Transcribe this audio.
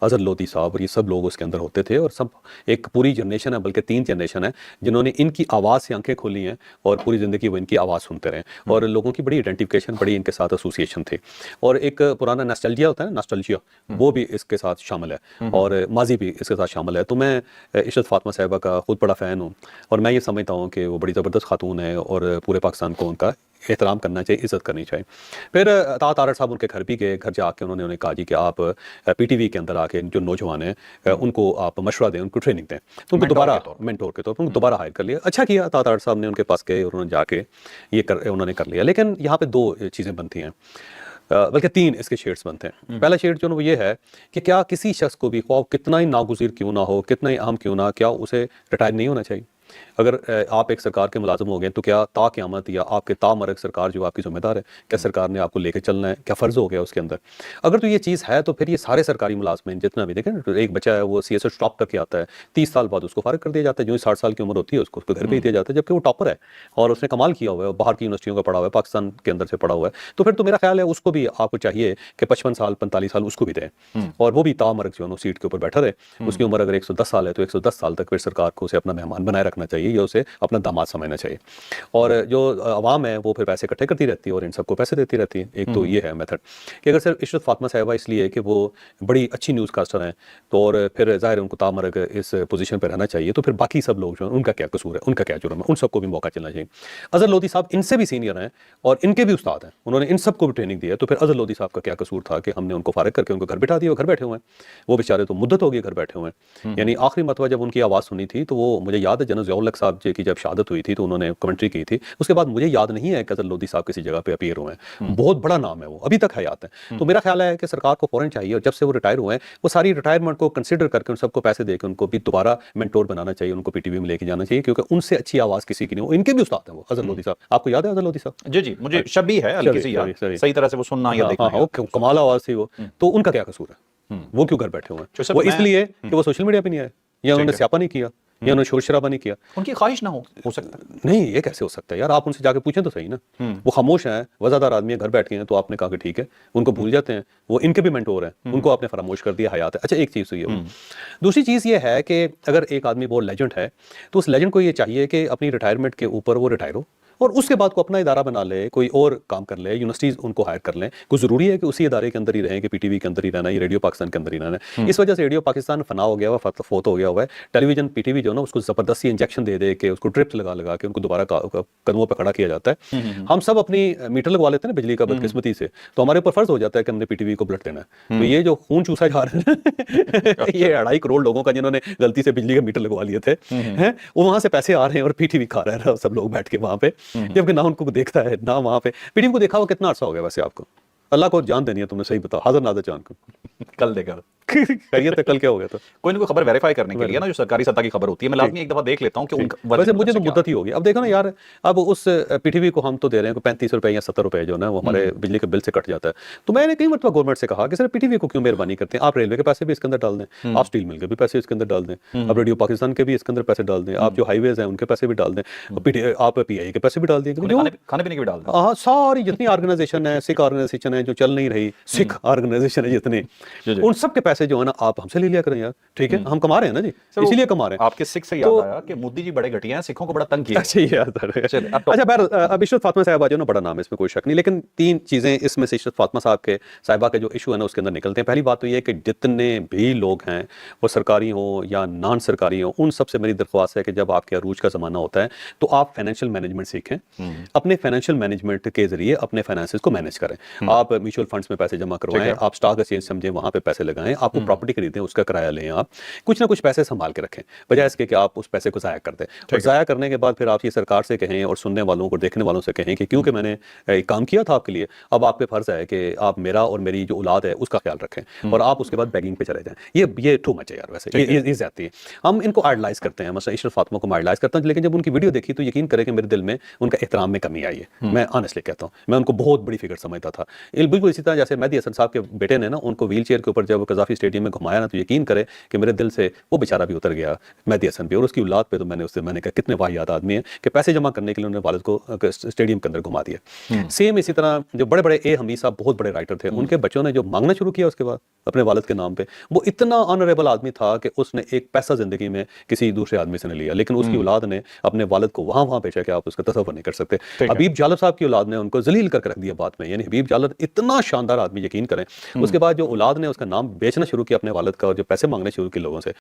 اظہر لودھی صاحب اور یہ سب لوگ اس کے اندر ہوتے تھے، اور سب ایک پوری جنریشن ہے، بلکہ 3 جنریشن ہے جنہوں نے ان کی آواز سے آنکھیں کھولی ہیں اور پوری زندگی وہ ان کی آواز سنتے رہے، اور لوگوں کی بڑی آئیڈینٹیفیکیشن، بڑی ان کے ساتھ ایسوسیشن تھی، اور ایک پرانا ناسٹلجیا ہوتا ہے نا، ناسٹلجیا، وہ بھی اس کے ساتھ شامل ہے اور ماضی بھی اس کے ساتھ شامل ہے۔ تو میں عشرت فاطمہ صاحبہ کا خود بڑا فین ہوں، اور میں یہ سمجھتا ہوں کہ وہ بڑی زبردست خاتون ہے اور پورے پاکستان کو ان کا احترام کرنا چاہیے، عزت کرنی چاہیے۔ پھر عطا تارڑ صاحب ان کے گھر بھی گئے، گھر جا کے انہوں نے کہا جی کہ آپ پی ٹی وی کے اندر آ کے جو نوجوان ہیں ان کو آپ مشورہ دیں، ان کو ٹریننگ دیں، تو ان کو دوبارہ مینٹور کے طور پر ان کو دوبارہ ہائر کر لیا۔ اچھا کیا عطا تارڑ صاحب نے، ان کے پاس گئے اور انہوں نے جا کے یہ انہوں نے کر لیا۔ لیکن یہاں پہ 2 چیزیں بنتی ہیں، بلکہ 3 اس کے شیڈز بنتے ہیں۔ پہلا شیڈ جو ہے وہ یہ ہے کہ کیا کسی شخص کو بھی، خواہ کتنا ہی ناگزیر کیوں نہ ہو، کتنا ہی اہم کیوں نہ، کیا اسے ریٹائر نہیں ہونا چاہیے؟ اگر آپ ایک سرکار کے ملازم ہو گئے تو کیا تا قیامت یا آپ کے تا مرگ سرکار جو آپ کی ذمہ دار ہے، کیا سرکار نے آپ کو لے کے چلنا ہے؟ کیا فرض ہو گیا اس کے اندر؟ اگر تو یہ چیز ہے تو پھر یہ سارے سرکاری ملازمین جتنا بھی دیکھیں، ایک بچہ ہے وہ CSS ٹاپ کر کے آتا ہے، 30 سال بعد اس کو فارغ کر دیا جاتا ہے، جو 60 سال کی عمر ہوتی ہے اس کو گھر بھیج دیا جاتا ہے، جبکہ وہ ٹاپر ہے اور اس نے کمال کیا ہوا ہے، باہر کی یونیورسٹیوں کا پڑھا ہوا ہے، پاکستان کے اندر سے پڑھا ہوا ہے، تو پھر تو میرا خیال ہے اس کو بھی آپ کو چاہیے کہ 55 سال 45 سال اس کو بھی دیں، اور وہ بھی تا مرگ جو ہے سیٹ کے اوپر بیٹھا رہے۔ اس کی عمر اگر 110 سال ہے تو 110 سال تک پھر سرکار کو اسے اپنا مہمان بنائے رکھنا چاہیے یا اسے اپنا داماد سمجھنا چاہیے، اور جو عوام ہے وہ پھر پیسے اکٹھے کرتی رہتی ہے اور ان سب کو پیسے دیتی رہتی ہے۔ ایک تو یہ ہے میتھڈ کہ اگر صرف عشرت فاطمہ صاحبہ اس لیے کہ وہ بڑی اچھی نیوز کاسٹر ہیں تو، اور پھر ظاہر ہے ان کو تامرگ اس پوزیشن پہ رہنا چاہیے، تو پھر باقی سب لوگ جو ہیں ان کا کیا قصور ہے، ان کا کیا جرم ہے، ان سب کو بھی موقع چلنا چاہیے۔ اظہر لودھی صاحب ان سے بھی سینئر ہیں اور ان کے بھی استاد ہیں، انہوں نے ان سب کو بھی ٹریننگ دی ہے، تو پھر اظہر لودھی صاحب کا کیا قصور تھا کہ ہم نے ان کو فارغ کر کے ان کو گھر بٹھا دیا، وہ گھر بیٹھے ہوئے ہیں، وہ بیچارے تو مدت ہو گئی گھر بیٹھے ہوئے ہیں۔ یعنی آخری مرتبہ جب ان کی آواز سنی تھی تو وہ مجھے یاد ہے جنرل ضیاء الحق صاحب جی کی جب شہادت ہوئی تھی تو انہوں نے کمنٹری کی تھی، اس کے بعد مجھے یاد نہیں ہے کہ اظہر لودھی صاحب کسی جگہ پہ اپیئر ہوئے ہیں، بہت بڑا نام ہے، وہ ابھی تک حیات ہیں۔ تو میرا خیال ہے کہ سرکار کو فوراً چاہیے، اور جب سے وہ ریٹائر ہوئے ہیں وہ ساری ریٹائرمنٹ کو کنسیڈر کر کے ان سب کو پیسے دے کے ان کو بھی دوبارہ مینٹور بنانا چاہیے، ان کو پی ٹی وی میں لے کے جانا چاہیے، کیونکہ ان سے اچھی آواز کسی کی نہیں، وہ ان کے بھی استاد ہیں وہ اظہر لودھی صاحب۔ آپ کو یاد ہے اظہر لودھی صاحب؟ جی مجھے شبیہ ہے ہلکی سی یاد، صحیح طرح سے وہ سننا یا دیکھنا ہاں، کمال آواز تھی وہ، تو ان کا کیا قصور ہے؟ وہ کیوں گھر بیٹھے ہوئے ہیں؟ وہ اس لیے کہ وہ سوشل میڈیا پہ نہیں آئے، یا انہوں نے سیاپا نہیں کیا، یا انہوں نے شور شرابہ نہیں کیا، ان کی خواہش نہ ہو سکتا نہیں، یہ کیسے ہو سکتا ہے یار؟ آپ ان سے جا کے پوچھیں تو صحیح نا، وہ خاموش ہیں، وزادار آدمی ہیں، گھر بیٹھ کے ہیں، تو آپ نے کہا کہ ٹھیک ہے، ان کو بھول جاتے ہیں، وہ ان کے بھی مینٹور ہیں، ان کو آپ نے فراموش کر دیا، حیات ہے۔ اچھا ایک چیز تو یہ ہے، دوسری چیز یہ ہے کہ اگر ایک آدمی بہت لیجنڈ ہے تو اس لیجنڈ کو یہ چاہیے کہ اپنی ریٹائرمنٹ کے اوپر وہ ریٹائر ہو، اور اس کے بعد کو اپنا ادارہ بنا لے، کوئی اور کام کر لے، یونیورسٹیز ان کو ہائر کر لیں۔ کوئی ضروری ہے کہ اسی ادارے کے اندر ہی رہیں، کہ پی ٹی وی کے اندر ہی رہنا ہے، یہ ریڈیو پاکستان کے اندر ہی رہنا ہے؟ اس وجہ سے ریڈیو پاکستان فنا ہو گیا ہوا، فوت ہو گیا ہوا ہے۔ ٹیلی ویژن پی ٹی وی جو ہے نا، اس کو زبردستی انجیکشن دے دے کے، اس کو ڈرپس لگا کے ان کو دوبارہ قدموں پہ کھڑا کیا جاتا ہے۔ ہم سب اپنی میٹر لگوا لیتے ہیں نا بجلی کا بدقسمتی سے، تو ہمارے اوپر فرض ہو جاتا ہے کہ ہم نے پی ٹی وی کو بلڈ دینا ہے۔ تو یہ جو خون چوسا جا رہا ہے یہ 2.5 کروڑ لوگوں کا جنہوں نے غلطی سے بجلی کا میٹر لگوا لیے تھے، وہ وہاں سے پیسے آ رہے ہیں اور پی ٹی وی کھا رہا ہے سب لوگ بیٹھ کے وہاں پہ، جبکہ نہ ان کو دیکھتا ہے نہ وہاں پہ۔ پی ٹی وی کو دیکھا ہوا کتنا عرصہ ہو گیا ویسے آپ کو؟ اللہ کو جان دینی ہے تم نے، صحیح بتاؤ، حاضر ناظر جان کو کل دیکھا خیریت ہے؟ کل کیا ہو گیا تھا؟ کوئی نہ کوئی خبر ویریفائی کرنے کے لیے نا، جو سرکاری سطح کی خبر ہوتی ہے، میں لازمی ایک دفعہ دیکھ لیتا ہوں کہ ویسے مجھے تو مدت ہی ہوگی اب، دیکھو نا یار، اب اس پی ٹی وی کو ہم تو دے رہے ہیں 35 روپے یا 70 روپے جو نا وہ ہمارے بجلی کے بل سے کٹ جاتا ہے۔ تو میں نے کئی مرتبہ گورنمنٹ سے کہا کہ سر پی ٹی وی کو کیوں مہربانی کرتے ہیں؟ آپ ریلوے کے پیسے بھی اس کے اندر ڈال دیں، آپ اسٹیل مل کے بھی پیسے اس کے اندر ڈال دیں، آپ ریڈیو پاکستان کے بھی اس کے اندر پیسے ڈال دیں، آپ جو ہائی ویز ہیں ان کے پیسے بھی ڈال دیں، آپ پی آئی کے پیسے بھی ڈال دیں، کھانے پینے کے بھی ڈال دیں۔ ہاں، ساری جتنی آرگنائزیشن ہے، سکھ آرگنائزیشن ہے جو چل نہیں رہی، سکھ آرگنائزیشن ہے جتنے، ان سب کے پیسے جو ہے نا آپ ہم سے لے لیا کریں یار، ٹھیک ہے؟ ہم کما رہے ہیں نا جی، اسی لیے کما رہے ہیں۔ آپ کے سکھ سے یاد آیا کہ مودی جی بڑے گھٹیا ہیں، سکھوں کو بڑا تنگ کیا۔ اچھا بہر اب عشرت فاطمہ صاحبہ جو نا بڑا نام ہے، اس میں کوئی شک نہیں، لیکن 3 چیزیں اس میں سے عشرت فاطمہ صاحبہ کے جو ایشو ہے نا اس کے اندر نکلتے ہیں۔ پہلی بات تو یہ ہے کہ جتنے بھی لوگ ہیں وہ سرکاری ہوں یا نان سرکاری ہوں، ان سب سے میری درخواست ہے کہ جب آپ کے عروج کا زمانہ ہوتا ہے تو آپ فائنینشیل مینجمنٹ سیکھیں، اپنے فائنینشیل مینجمنٹ کے ذریعے اپنے فائنانسز کو مینیج کریں۔ آپ میوچل فنڈز میں پیسے جمع کروائیں، آپ اسٹاک ایکسچینج سمجھیں وہاں پہ پیسے لگائیں، آپ کو پراپرٹی خریدیں اس کا کرایہ لیں، آپ کچھ نہ کچھ پیسے سنبھال کے رکھیں، بجائے اس کے کہ آپ اس پیسے کو ضائع کر دیں۔ اور ضائع کرنے کے بعد پھر آپ یہ سرکار سے کہیں اور سننے والوں کو دیکھنے والوں سے کہیں کہ کیونکہ میں نے ایک کام کیا تھا آپ کے لیے، اب آپ پہ فرض ہے کہ آپ میرا اور میری جو اولاد ہے اس کا خیال رکھیں، اور آپ اس کے بعد بیگنگ پہ چلے جائیں۔ یہ ٹو مچ ہے یار، ویسے یہ زیادتی ہے۔ ہم ان کو آئیڈلائز کرتے ہیں، مثلا عشرت فاطمہ کو آئیڈلائز کرتا ہوں، لیکن جب ان کی ویڈیو دیکھی تو یقین کریں کہ میرے دل میں ان کا احترام میں کمی آئی ہے۔ میں آنیسٹلی کہتا ہوں، میں ان کو بہت بڑی فگر سمجھتا تھا۔ بالکل اسی طرح جیسے مہدی حسن صاحب کے بیٹے نے نا ان کو ویل چیئر کے اوپر جب قذافی اسٹیڈیم میں گھمایا نا تو یقین کرے کہ میرے دل سے وہ بیچارہ بھی اتر گیا، مہدی حسن بھی، اور اس کی اولاد پہ تو میں نے کہا کتنے واحد آدمی ہیں کہ پیسے جمع کرنے کے لیے انہوں نے والد کو اسٹیڈیم کے اندر گھما دیا۔ سیم اسی طرح جو بڑے بڑے اے حمید صاحب بہت بڑے رائٹر تھے، ان کے بچوں نے جو مانگنا شروع کیا اس کے بعد اپنے والد کے نام پہ، وہ اتنا آنریبل آدمی تھا کہ اس نے ایک پیسہ زندگی میں کسی دوسرے آدمی سے نہیں لیا، لیکن اس کی اولاد نے اپنے والد کو وہاں بھیجا کہ آپ اس کا تصور نہیں کر سکتے۔ حبیب جالب صاحب کی اولاد نے ان کو ذلیل کر کے رکھ دیا بعد میں، یعنی حبیب جالب اتنا شاندار آدمی، یقین کریں اس کے بعد جو اولاد نے اس کا نام بیچنا شروع کیا اپنے والد کا اور جو پیسے مانگنے شروع کیے لوگوں سے،